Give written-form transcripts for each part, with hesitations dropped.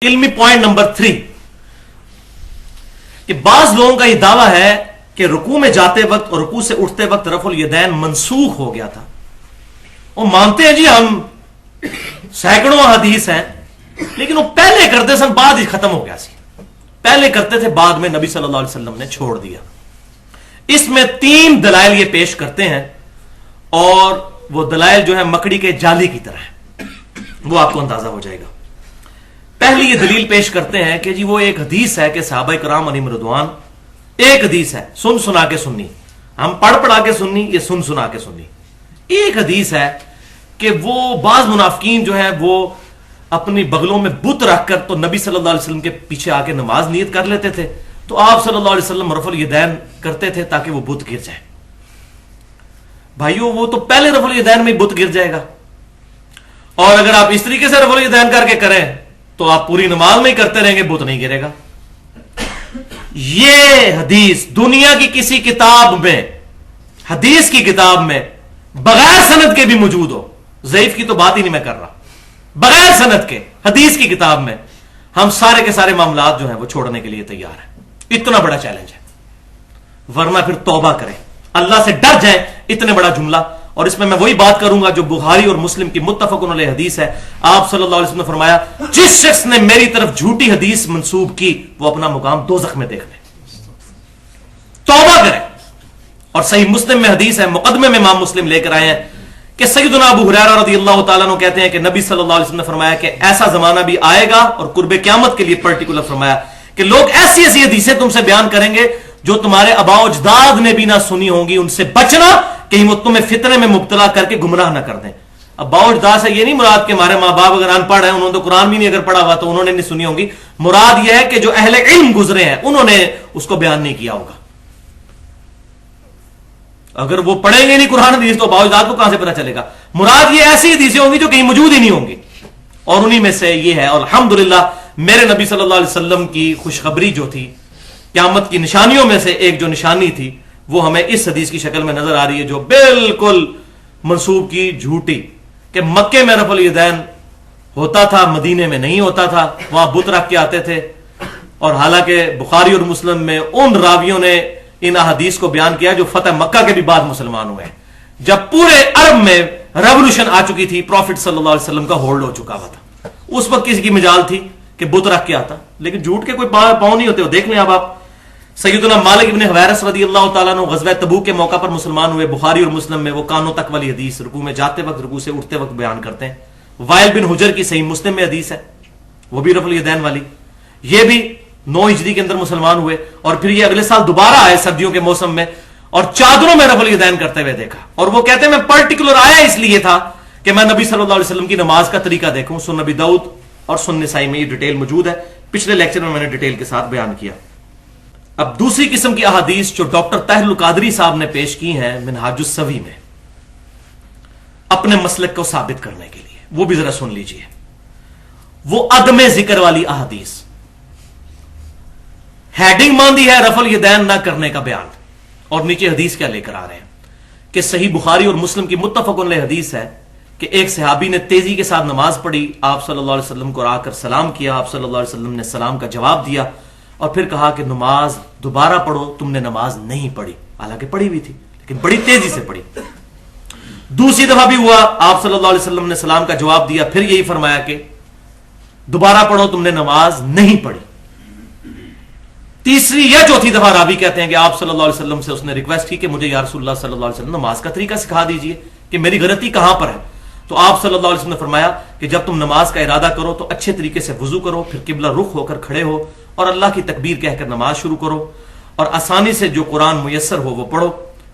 علمی point number 3 کہ بعض لوگوں کا یہ دعویٰ ہے کہ رکوع میں جاتے وقت اور رکوع سے اٹھتے وقت رفع الیدین منسوخ ہو گیا تھا. وہ مانتے ہیں جی ہم سینکڑوں حدیث ہیں لیکن وہ پہلے کرتے سن بعد ہی ختم ہو گیا سی. پہلے کرتے تھے بعد میں نبی صلی اللہ علیہ وسلم نے چھوڑ دیا. اس میں 3 دلائل یہ پیش کرتے ہیں اور وہ دلائل جو ہے مکڑی کے جالی کی طرح ہے, وہ آپ کو اندازہ ہو جائے گا. پہلی یہ دلیل پیش کرتے ہیں کہ جی وہ ایک حدیث ہے کہ صحابہ کرام علیہم رضوان, ایک حدیث ہے سن سنا کے سننی, ہم پڑھ پڑھا کے سننی, یہ سن سنا کے سننی. ایک حدیث ہے کہ وہ بعض منافقین جو ہیں وہ اپنی بغلوں میں بت رکھ کر تو نبی صلی اللہ علیہ وسلم کے پیچھے آ کے نماز نیت کر لیتے تھے, تو آپ صلی اللہ علیہ وسلم رفع الیدین کرتے تھے تاکہ وہ بت گر جائے. بھائیو وہ تو پہلے رفع الیدین میں بت گر جائے گا, اور اگر آپ اس طریقے سے رفع الیدین کر کے کریں تو آپ پوری نماز میں ہی کرتے رہیں گے, بت نہیں گرے گا. یہ حدیث دنیا کی کسی کتاب میں, حدیث کی کتاب میں بغیر سند کے بھی موجود ہو, ضعیف کی تو بات ہی نہیں میں کر رہا, بغیر سند کے حدیث کی کتاب میں, ہم سارے کے سارے معاملات جو ہیں وہ چھوڑنے کے لیے تیار ہیں. اتنا بڑا چیلنج ہے, ورنہ پھر توبہ کریں, اللہ سے ڈر جائیں. اتنے بڑا جملہ, اور اس میں وہی بات کروں گا جو بخاری اور مسلم کی متفق علیہ حدیث ہے. آپ صلی اللہ علیہ وسلم نے فرمایا جس شخص نے میری طرف جھوٹی حدیث منسوب کی وہ اپنا مقام دوزخ میں دیکھ لے. توبہ کریں. اور صحیح مسلم میں حدیث ہے, مقدمے میں امام مسلم لے کر آئے ہیں کہ سیدنا ابو ہریرہ رضی اللہ تعالیٰ عنہ کہتے ہیں کہ نبی صلی اللہ علیہ وسلم نے فرمایا کہ ایسا زمانہ بھی آئے گا, اور قرب قیامت کے لیے پرٹیکولر فرمایا کہ لوگ ایسی ایسی حدیثیں تم سے بیان کریں گے جو تمہارے آباء و اجداد نے بھی نہ سنی ہوں گی. ان سے بچنا کہیں وہ تمہیں فتنے میں مبتلا کر کے گمراہ نہ کر دیں. آباء و اجداد سے یہ نہیں مراد کہ ہمارے ماں باپ اگر ان پڑھ ہیں, انہوں نے تو قرآن بھی نہیں اگر پڑھا ہوا تو انہوں نے نہیں سنی ہوگی. مراد یہ ہے کہ جو اہل علم گزرے ہیں انہوں نے اس کو بیان نہیں کیا ہوگا. اگر وہ پڑھیں گے نہیں قرآن حدیث تو آباء و اجداد کو کہاں سے پتہ چلے گا. مراد یہ ایسی حدیثیں ہوں گی جو کہیں موجود ہی نہیں ہوں گی, اور انہی میں سے یہ ہے. اور الحمدللہ میرے نبی صلی اللہ علیہ وسلم کی خوشخبری جو تھی, قیامت کی نشانیوں میں سے ایک جو نشانی تھی وہ ہمیں اس حدیث کی شکل میں نظر آ رہی ہے جو بالکل منسوب کی جھوٹی, کہ مکے میں رفع الیدین ہوتا تھا, مدینے میں نہیں ہوتا تھا, وہاں بت رکھ کے آتے تھے. اور حالانکہ بخاری اور مسلم میں ان راویوں نے ان احادیث کو بیان کیا جو فتح مکہ کے بھی بعد مسلمان ہوئے ہیں, جب پورے عرب میں ریولوشن آ چکی تھی, پروفٹ صلی اللہ علیہ وسلم کا ہولڈ ہو چکا ہوا تھا. اس وقت کسی کی مجال تھی کہ بت رکھ کے آتا, لیکن جھوٹ کے کوئی پاؤں نہیں ہوتے. دیکھ لیں آپ سیدنا مالک ابن حویرث رضی اللہ تعالیٰ عنہ غزوہ تبوک کے موقع پر مسلمان ہوئے. بخاری اور مسلم میں وہ کانوں تک والی حدیث رکوع میں جاتے وقت رکوع سے اٹھتے وقت بیان کرتے ہیں. وائل بن حجر کی صحیح مسلم میں حدیث ہے, وہ بھی رفع الیدین والی. یہ بھی 9 ہجری کے اندر مسلمان ہوئے, اور پھر یہ اگلے سال دوبارہ آئے سردیوں کے موسم میں, اور چادروں میں رفع الیدین کرتے ہوئے دیکھا. اور وہ کہتے ہیں میں پرٹیکولر آیا اس لیے تھا کہ میں نبی صلی اللہ علیہ وسلم کی نماز کا طریقہ دیکھوں. سنن نبی داؤد اور سنن نسائی میں یہ ڈیٹیل موجود ہے, پچھلے لیکچر میں نے ڈیٹیل کے ساتھ بیان کیا. اب دوسری قسم کی احادیث جو ڈاکٹر طاہر القادری صاحب نے پیش کی ہیں منہاج السوی میں اپنے مسلک کو ثابت کرنے کے لیے, وہ بھی ذرا سن لیجئے. وہ عدم ذکر والی احادیث, ہیڈنگ باندھی ہے رفع الیدین نہ کرنے کا بیان, اور نیچے حدیث کیا لے کر آ رہے ہیں کہ صحیح بخاری اور مسلم کی متفق علیہ حدیث ہے کہ ایک صحابی نے تیزی کے ساتھ نماز پڑھی, آپ صلی اللہ علیہ وسلم کو آ کر سلام کیا, آپ صلی اللہ علیہ وسلم نے سلام کا جواب دیا, اور پھر کہا کہ نماز دوبارہ پڑھو, تم نے نماز نہیں پڑھی. حالانکہ پڑھی ہوئی تھی لیکن بڑی تیزی سے پڑھی. دوسری دفعہ بھی ہوا, آپ صلی اللہ علیہ وسلم نے سلام کا جواب دیا, پھر یہی فرمایا کہ دوبارہ پڑھو, تم نے نماز نہیں پڑھی. تیسری یا چوتھی دفعہ راوی کہتے ہیں کہ آپ صلی اللہ علیہ وسلم سے اس نے ریکویسٹ کی کہ مجھے یا رسول اللہ صلی اللہ علیہ وسلم نماز کا طریقہ سکھا دیجئے کہ میری غلطی کہاں پر ہے. تو آپ صلی اللہ علیہ وسلم نے فرمایا کہ جب تم نماز کا ارادہ کرو تو اچھے طریقے سے وضو کرو, پھر قبلہ رخ ہو کر کھڑے ہو اور اللہ کی تکبیر کہہ کر نماز شروع کرو, اور آسانی سے جو قرآن میسر ہو وہ پڑھو,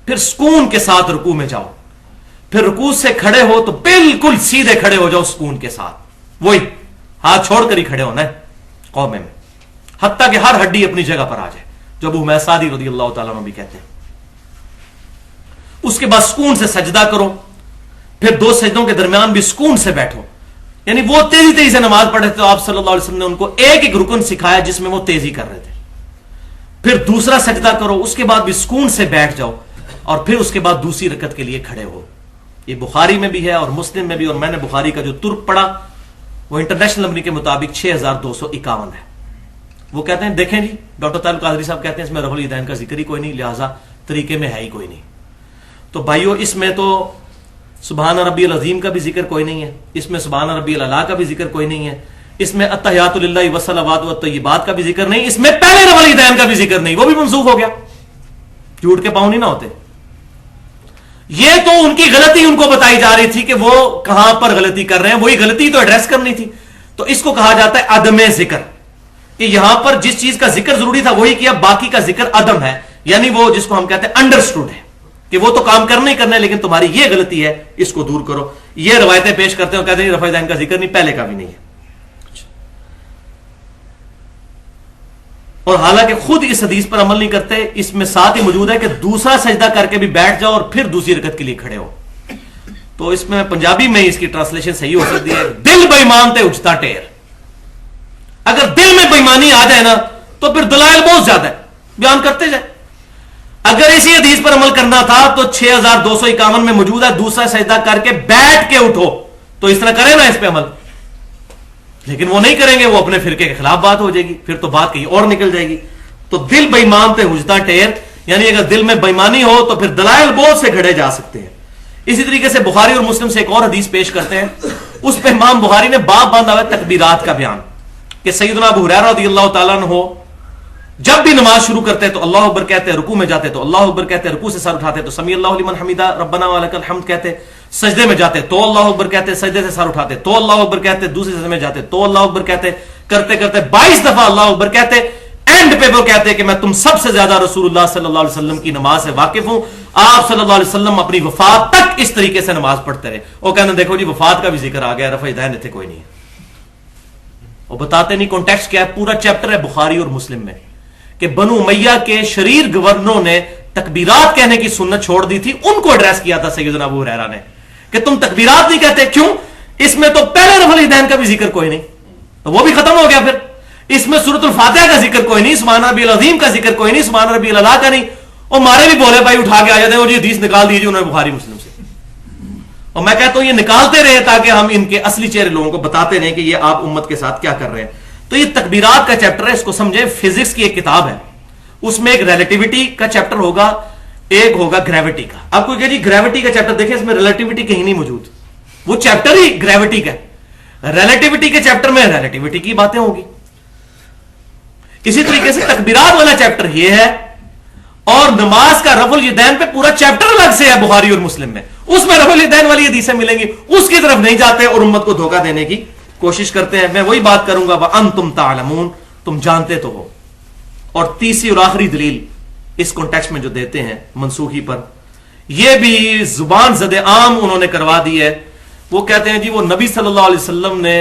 پھر سکون کے ساتھ رکوع میں جاؤ, پھر رکوع سے کھڑے ہو تو بالکل سیدھے کھڑے ہو جاؤ سکون کے ساتھ, وہی ہاتھ چھوڑ کر ہی کھڑے ہونا ہے قومے میں, حتیٰ کہ ہر ہڈی اپنی جگہ پر آ جائے, جو ابو حمید سعدی رضی اللہ تعالیٰ عنہ بھی کہتے ہیں. اس کے بعد سکون سے سجدہ کرو, پھر 2 سجدوں کے درمیان بھی سکون سے بیٹھو. یعنی وہ تیزی تیزی سے نماز پڑھ رہے تھے, تو آپ صلی اللہ علیہ وسلم نے ان کو ایک ایک رکن سکھایا جس میں وہ تیزی کر رہے تھے. پھر دوسرا سجدہ کرو, اس کے بعد بھی سکون سے بیٹھ جاؤ, اور پھر اس کے بعد دوسری رکعت کے لیے کھڑے ہو. یہ بخاری میں بھی ہے اور مسلم میں بھی, اور میں نے بخاری کا جو ترک پڑھا وہ انٹرنیشنل نمبر کے مطابق 6251 ہے. وہ کہتے ہیں دیکھیں جی ڈاکٹر طارق قادری صاحب کہتے ہیں اس میں رفع الیدین کا ذکر ہی کوئی نہیں, لہٰذا طریقے میں ہے ہی کوئی نہیں. تو بھائیو اس میں تو سبحان ربی العظیم کا بھی ذکر کوئی نہیں ہے, اس میں سبحان ربی الاعلیٰ کا بھی ذکر کوئی نہیں ہے, اس میں التحیات للہ والصلوات والطیبات کا بھی ذکر نہیں, اس میں پہلے رفع الیدین کا بھی ذکر نہیں, وہ بھی منسوخ ہو گیا. جھوٹ کے پاؤں نہیں نہ ہوتے. یہ تو ان کی غلطی ان کو بتائی جا رہی تھی کہ وہ کہاں پر غلطی کر رہے ہیں, وہی غلطی تو ایڈریس کرنی تھی. تو اس کو کہا جاتا ہے عدم ذکر, کہ یہاں پر جس چیز کا ذکر ضروری تھا وہی کیا, باقی کا ذکر عدم ہے, یعنی وہ جس کو ہم کہتے ہیں انڈرسٹوڈ ہے کہ وہ تو کام کرنا ہی کرنا ہے, لیکن تمہاری یہ غلطی ہے, اس کو دور کرو. یہ روایتیں پیش کرتے ہیں اور کہتے ہیں رفع الیدین کا ذکر نہیں, پہلے کا بھی نہیں ہے. اور حالانکہ خود اس حدیث پر عمل نہیں کرتے. اس میں ساتھ ہی موجود ہے کہ دوسرا سجدہ کر کے بھی بیٹھ جاؤ اور پھر دوسری رکعت کے لیے کھڑے ہو. تو اس میں پنجابی میں اس کی ٹرانسلیشن صحیح ہو سکتی ہے, دل بے ایمان تے اجتا ٹیر. اگر دل میں بےایمانی آ جائے نا تو پھر دلائل بہت زیادہ ہے, بیان کرتے جائے. اگر اسی حدیث پر عمل کرنا تھا تو 6251 میں موجود ہے دوسرا سجدہ کر کے بیٹھ کے اٹھو, تو اس طرح کرے نا اس پہ عمل. لیکن وہ نہیں کریں گے, وہ اپنے فرقے کے خلاف بات ہو جائے گی, پھر تو بات کہیں اور نکل جائے گی. تو دل بے ایمان تے حجتا ٹیر, یعنی اگر دل میں بےایمانی ہو تو پھر دلائل بہت سے گھڑے جا سکتے ہیں. اسی طریقے سے بخاری اور مسلم سے ایک اور حدیث پیش کرتے ہیں, اس پہ امام بخاری نے باب باندھا ہوا تکبیرات کا بیان, کہ سیدنا ابو ہریرہ رضی اللہ تعالیٰ عنہ جب بھی نماز شروع کرتے تو اللہ اکبر کہتے, رکوع میں جاتے تو اللہ اکبر کہتے, رکوع سے سر اٹھاتے تو سمیع اللہ لمن حمیدہ ربنا ولک الحمد کہتے, سجدے میں جاتے تو اللہ اکبر کہتے, سجدے سے سر اٹھاتے تو اللہ اکبر کہتے, دوسرے سجدے میں جاتے تو اللہ اکبر کہتے, کرتے کرتے 22 دفعہ اللہ اکبر کہتے. اینڈ پہ وہ کہتے کہ میں تم سب سے زیادہ رسول اللہ صلی اللہ علیہ وسلم کی نماز سے واقف ہوں. آپ صلی اللہ علیہ وسلم اپنی وفات تک اس طریقے سے نماز پڑھتے رہے. وہ کہتے ہیں دیکھو جی وفات کا بھی ذکر آ گیا, رفع الیدین تھے کوئی نہیں ہے. وہ بتاتے نہیں کانٹیکسٹ کیا ہے. پورا چیپٹر ہے بخاری اور مسلم میں کہ بنو امیہ کے شریر گورنروں نے تکبیرات کہنے کی سنت چھوڑ دی تھی, ان کو ایڈریس کیا تھا سیدنا ابو ہریرہ نے کہ تم تکبیرات نہیں کہتے کیوں, اس میں تو پہلے رفع الیدین کا بھی ذکر کوئی نہیں, تو وہ بھی ختم ہو گیا. پھر اس میں سورۃ الفاتحہ کا ذکر کوئی نہیں, سبحان ربی العظیم کا ذکر کوئی نہیں, سبحان ربی الاعلیٰ کا نہیں. اور مارے بھی بولے بھائی اٹھا کے آ جاتے ہیں اور یہ حدیث نکال دیجیے انہوں نے بخاری مسلم سے. اور میں کہتا ہوں یہ نکالتے رہے تاکہ ہم ان کے اصلی چہرے لوگوں کو بتاتے رہیں کہ یہ آپ امت کے ساتھ کیا کر رہے ہیں. تو یہ تکبیرات کا چیپٹر ہے, اس کو سمجھیں. فزکس کی ایک کتاب ہے, اس میں ایک ریلیٹیوٹی کا چیپٹر ہوگا, ایک ہوگا گریوٹی کا. آپ کو کہ جی گریوٹی کا چیپٹر دیکھیں, اس میں ریلیٹیوٹی کہیں نہیں موجود, وہ چیپٹر ہی گریوٹی کا. ریلیٹیوٹی کے چیپٹر میں ریلیٹیوٹی کی باتیں ہوگی. اسی طریقے سے تکبیرات والا چیپٹر یہ ہے, اور نماز کا رفع الیدین پہ پورا چیپٹر الگ سے ہے بخاری اور مسلم میں, اس میں رفع الیدین والی حدیثیں ملیں گی. اس کی طرف نہیں جاتے اور امت کو دھوکہ دینے کی کوشش کرتے ہیں. میں وہی بات کروں گا, وَأَنْتُمْ تَعْلَمُونَ, تم جانتے تو ہو. اور تیسری اور آخری دلیل اس کانٹیکسٹ میں جو دیتے ہیں منسوخی پر, یہ بھی زبان زد عام انہوں نے کروا دی ہے. وہ کہتے ہیں جی وہ نبی صلی اللہ علیہ وسلم نے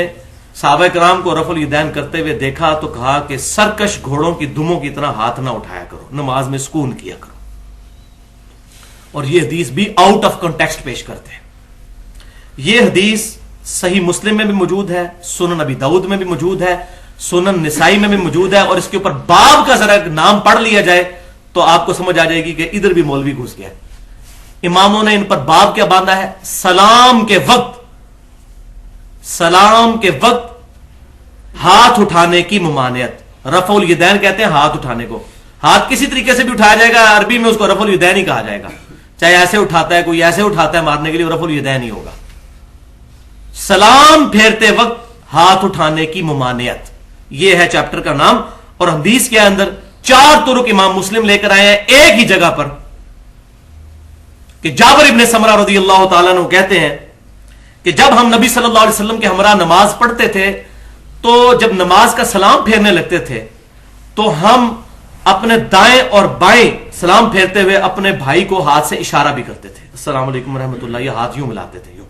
صحابہ کرام کو رفع الیدین کرتے ہوئے دیکھا تو کہا کہ سرکش گھوڑوں کی دموں کی طرح ہاتھ نہ اٹھایا کرو, نماز میں سکون کیا کرو. اور یہ حدیث بھی آؤٹ آف کانٹیکسٹ پیش کرتے ہیں. یہ حدیث صحیح مسلم میں بھی موجود ہے, سنن ابی داؤد میں بھی موجود ہے, سنن نسائی میں بھی موجود ہے. اور اس کے اوپر باب کا ذرا نام پڑھ لیا جائے تو آپ کو سمجھ آ جائے گی کہ ادھر بھی مولوی گھس گیا. اماموں نے ان پر باب کیا باندھا ہے, سلام کے وقت ہاتھ اٹھانے کی ممانعت. رفع الیدین کہتے ہیں ہاتھ اٹھانے کو. ہاتھ کسی طریقے سے بھی اٹھایا جائے گا, عربی میں اس کو رفع الیدین ہی کہا جائے گا. چاہے ایسے اٹھاتا ہے, کوئی ایسے اٹھاتا ہے مارنے کے لیے, رفع الیدین ہی ہوگا. سلام پھیرتے وقت ہاتھ اٹھانے کی ممانعت, یہ ہے چیپٹر کا نام. اور حدیث کے اندر 4 طرق امام مسلم لے کر آئے ہیں ایک ہی جگہ پر, کہ جابر ابن سمرہ رضی اللہ تعالیٰ عنہ کہتے ہیں کہ جب ہم نبی صلی اللہ علیہ وسلم کے ہمراہ نماز پڑھتے تھے تو جب نماز کا سلام پھیرنے لگتے تھے تو ہم اپنے دائیں اور بائیں سلام پھیرتے ہوئے اپنے بھائی کو ہاتھ سے اشارہ بھی کرتے تھے, السلام علیکم ورحمۃ اللہ, یہ ہاتھ یوں ملاتے تھے یوں.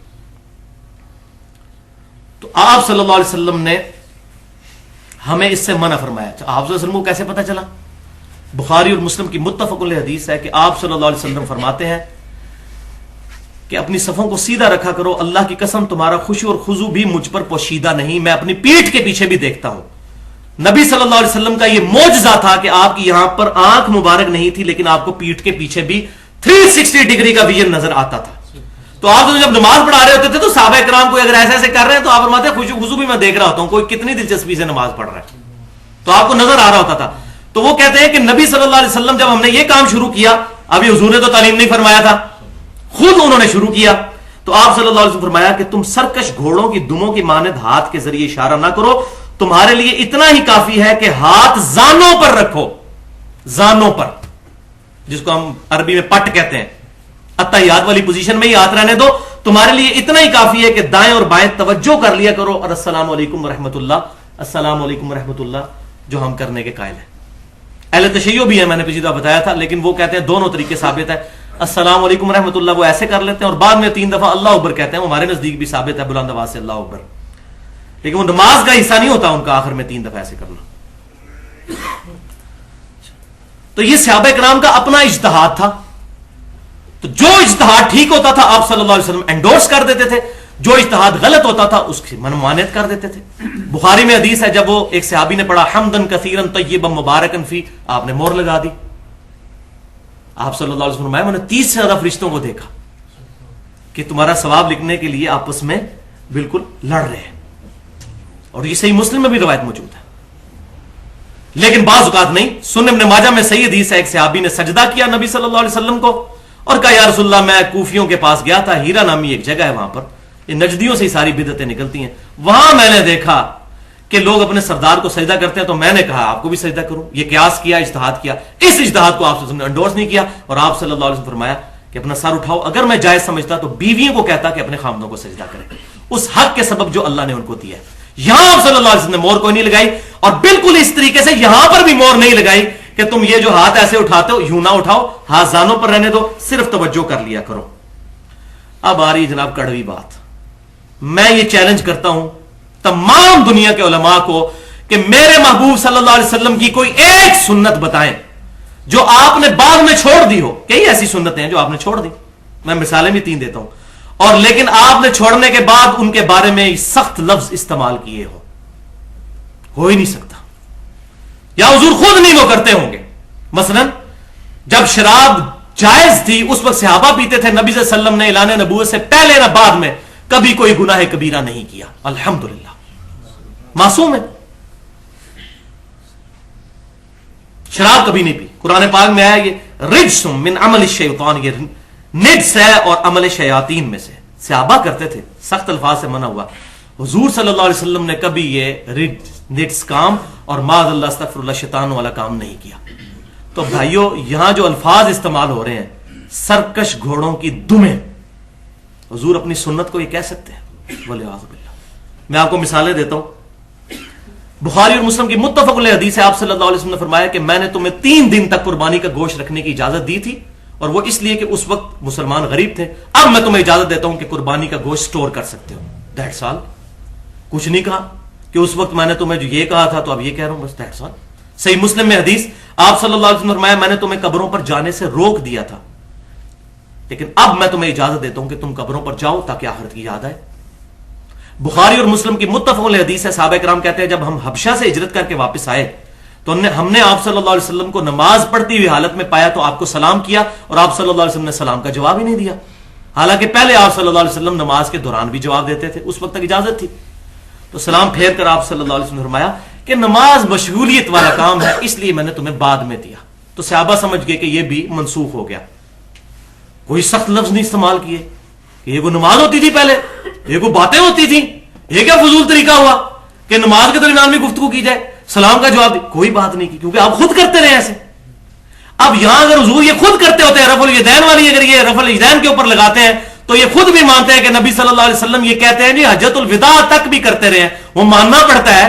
تو آپ صلی اللہ علیہ وسلم نے ہمیں اس سے منع فرمایا. آپ صلی اللہ علیہ وسلم کو کیسے پتا چلا؟ بخاری اور مسلم کی متفق علیہ حدیث ہے کہ آپ صلی اللہ علیہ وسلم فرماتے ہیں کہ اپنی صفوں کو سیدھا رکھا کرو, اللہ کی قسم تمہارا خشوع اور خضوع بھی مجھ پر پوشیدہ نہیں, میں اپنی پیٹھ کے پیچھے بھی دیکھتا ہوں. نبی صلی اللہ علیہ وسلم کا یہ معجزہ تھا کہ آپ کی یہاں پر آنکھ مبارک نہیں تھی, لیکن آپ کو پیٹھ کے پیچھے بھی 360 ڈگری کا ویژن نظر آتا تھا. تو آپ جب نماز پڑھا رہے ہوتے تھے تو صحابہ کرام کوئی اگر ایسے ایسے کر رہے ہیں تو آپ فرماتے ہیں خشوع خضوع بھی میں دیکھ رہا ہوتا ہوں، کوئی کتنی دلچسپی سے نماز پڑھ رہا ہے، تو آپ کو نظر آ رہا ہوتا تھا. تو وہ کہتے ہیں کہ نبی صلی اللہ علیہ وسلم جب ہم نے یہ کام شروع کیا، ابھی حضور نے تو تعلیم نہیں فرمایا تھا، خود انہوں نے شروع کیا، تو آپ صلی اللہ علیہ وسلم فرمایا کہ تم سرکش گھوڑوں کی دموں کی مانند ہاتھ کے ذریعے اشارہ نہ کرو، تمہارے لیے اتنا ہی کافی ہے کہ ہاتھ زانوں پر رکھو، زانوں پر، جس کو ہم عربی میں پٹ کہتے ہیں، اتحیات والی پوزیشن میں ہی ہاتھ رہنے دو، تمہارے لیے اتنا ہی کافی ہے کہ دائیں اور بائیں توجہ کر لیا کرو، اور السلام علیکم ورحمۃ اللہ، السلام علیکم ورحمۃ اللہ جو ہم کرنے کے قائل ہیں. اہل تشیع بھی ہے، میں نے پچھلی دفعہ بتایا تھا، لیکن وہ کہتے ہیں دونوں طریقے ثابت ہے. السلام علیکم ورحمۃ اللہ وہ ایسے کر لیتے ہیں اور بعد میں 3 دفعہ اللہ اکبر کہتے ہیں، وہ ہمارے نزدیک بھی ثابت ہے بلند آواز سے اللہ اکبر، لیکن وہ نماز کا حصہ نہیں ہوتا ان کا آخر میں 3 دفعہ ایسے کرنا. تو یہ صحابہ کرام کا اپنا اجتہاد تھا، تو جو اجتہاد ٹھیک ہوتا تھا آپ صلی اللہ علیہ وسلم انڈورس کر دیتے تھے، جو اجتہاد غلط ہوتا تھا اس کی ممانعت کر دیتے تھے. بخاری میں حدیث ہے جب وہ ایک صحابی نے پڑھا حمدن کثیرن طیبا مبارکن فی، آپ نے مہر لگا دی. آپ صلی اللہ علیہ وسلم میں نے 30 سے زیادہ فرشتوں کو دیکھا کہ تمہارا ثواب لکھنے کے لیے آپس میں بالکل لڑ رہے ہیں، اور یہ صحیح مسلم میں بھی روایت موجود ہے. لیکن بعض اوقات نہیں. سنن ابن ماجہ میں صحیح حدیث ہے، ایک صحابی نے سجدہ کیا نبی صلی اللہ علیہ وسلم کو اور کہا یا رسول اللہ میں کوفیوں کے پاس گیا تھا، ہیرا نامی ایک جگہ ہے وہاں پر، یہ نجدیوں سے ہی ساری بدعتیں نکلتی ہیں، وہاں میں نے دیکھا کہ لوگ اپنے سردار کو سجدہ کرتے ہیں، تو میں نے کہا آپ کو بھی سجدہ کروں. یہ قیاس کیا، اجتہاد کیا، اس اجتہاد کو آپ نے انڈورس نہیں کیا، اور آپ صلی اللہ علیہ وسلم فرمایا کہ اپنا سر اٹھاؤ. اگر میں جائز سمجھتا تو بیویوں کو کہتا کہ اپنے خامدوں کو سجدہ کریں، اس حق کے سبب جو اللہ نے ان کو دیا ہے. یہاں آپ صلی اللہ علیہ وسلم نے مور کوئی نہیں لگائی، اور بالکل اس طریقے سے یہاں پر بھی مور نہیں لگائی کہ تم یہ جو ہاتھ ایسے اٹھاتے ہو یوں نہ اٹھاؤ، ہاتھ زانوں پر رہنے دو، صرف توجہ کر لیا کرو. اب آ رہی جناب کڑوی بات. میں یہ چیلنج کرتا ہوں تمام دنیا کے علماء کو کہ میرے محبوب صلی اللہ علیہ وسلم کی کوئی ایک سنت بتائیں جو آپ نے بعد میں چھوڑ دی ہو. کئی ایسی سنتیں ہیں جو آپ نے چھوڑ دی، میں مثالیں بھی 3 دیتا ہوں، اور لیکن آپ نے چھوڑنے کے بعد ان کے بارے میں سخت لفظ استعمال کیے ہو ہی نہیں سکتا، یا حضور خود نہیں وہ کرتے ہوں گے. مثلا جب شراب جائز تھی اس وقت صحابہ پیتے تھے، نبی صلی اللہ علیہ وسلم نے اعلان نبوت سے پہلے نہ بعد میں کبھی کوئی گناہ کبیرہ نہیں کیا، الحمدللہ معصوم ہے. شراب کبھی نہیں پی. قرآن پاک میں آیا یہ رجس من عمل الشیطان، یہ نجس ہے اور عمل شیاطین میں سے. صحابہ کرتے تھے، سخت الفاظ سے منع ہوا. حضور صلی اللہ علیہ وسلم نے کبھی یہ نجس کام اور معاذ اللہ استغفر اللہ شیطان والا کام نہیں کیا. تو بھائیو یہاں جو الفاظ استعمال ہو رہے ہیں سرکش گھوڑوں کی دمیں، حضور اپنی سنت کو یہ کہہ سکتے ہیں؟ والعیاذ باللہ. میں آپ کو مثالیں دیتا ہوں. بخاری اور مسلم کی متفق علیہ حدیث ہے، آپ صلی اللہ علیہ وسلم نے فرمایا کہ میں نے تمہیں 3 دن تک قربانی کا گوشت رکھنے کی اجازت دی تھی، اور وہ اس لیے کہ اس وقت مسلمان غریب تھے. اب میں تمہیں اجازت دیتا ہوں کہ قربانی کا گوشت سٹور کر سکتے ہو. That's all. کچھ نہیں کہا کہ اس وقت میں نے تمہیں جو یہ کہا تھا تو اب یہ کہہ رہا ہوں، بس دیٹس آل. صحیح مسلم میں حدیث، آپ صلی اللہ علیہ وسلم نے فرمایا میں نے تمہیں قبروں پر جانے سے روک دیا تھا، لیکن اب میں تمہیں اجازت دیتا ہوں کہ تم قبروں پر جاؤ تاکہ آخرت کی یاد آئے. بخاری اور مسلم کی متفق علیہ حدیث ہے، صحابہ کرام کہتے ہیں جب ہم حبشہ سے ہجرت کر کے واپس آئے تو ہم نے آپ صلی اللہ علیہ وسلم کو نماز پڑھتی ہوئی حالت میں پایا، تو آپ کو سلام کیا اور آپ صلی اللہ علیہ وسلم نے سلام کا جواب ہی نہیں دیا، حالانکہ پہلے آپ صلی اللہ علیہ وسلم نماز کے دوران بھی جواب دیتے تھے، اس وقت تک اجازت تھی. تو سلام پھیر کر آپ صلی اللہ علیہ وسلم نے فرمایا کہ نماز مشغولیت والا کام ہے اس لیے میں نے تمہیں بعد میں دیا. تو صحابہ سمجھ گئے کہ یہ بھی منسوخ ہو گیا. کوئی سخت لفظ نہیں استعمال کیے کہ یہ کوئی نماز ہوتی تھی پہلے، یہ کوئی باتیں ہوتی تھیں، یہ کیا فضول طریقہ ہوا کہ نماز کے درمیان بھی گفتگو کی جائے، سلام کا جواب دی. کوئی بات نہیں کی کیونکہ آپ خود کرتے رہے ایسے. اب یہاں اگر حضور یہ خود کرتے ہوتے ہیں رفع الیدین والی، اگر یہ رفع الیدین کے اوپر لگاتے ہیں تو یہ خود بھی مانتے ہیں کہ نبی صلی اللہ علیہ وسلم یہ کہتے ہیں جی حجۃ الوداع تک بھی کرتے رہے ہیں. وہ ماننا پڑتا ہے.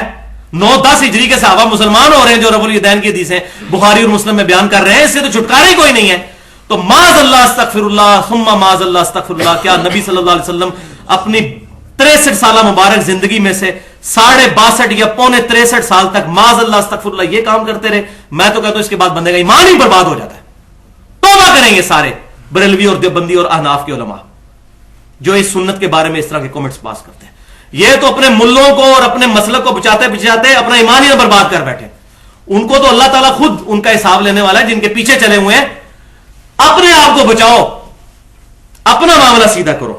9-10 ہجری کے صحابہ مسلمان ہو رہے ہیں جو رفع الیدین کی حدیثیں بخاری اور مسلم میں بیان کر رہے ہیں، اس سے تو چھٹکارا ہی کوئی نہیں ہے. تو معاذ اللہ استغفر اللہ ثم معاذ اللہ استغفر اللہ. کیا نبی صلی اللہ علیہ وسلم اپنی 63 سالہ مبارک زندگی میں سے 62.5 یا 63 سال تک معاذ اللہ استغفر اللہ یہ کام کرتے رہے؟ میں تو کہتا ہوں اس کے بعد بندے کا ایمان ہی برباد ہو جاتا ہے. توبہ کریں گے سارے بریلوی اور دیوبندی اور احناف کے علماء جو اس سنت کے بارے میں اس طرح کے کمنٹس پاس کرتے ہیں. یہ تو اپنے ملوں کو اور اپنے مسلک کو بچاتے بچاتے اپنا ایمان ہی برباد کر بیٹھے. ان کو تو اللہ تعالیٰ خود ان کا حساب لینے والا ہے جن کے پیچھے چلے ہوئے ہیں. اپنے آپ کو بچاؤ، اپنا معاملہ سیدھا کرو.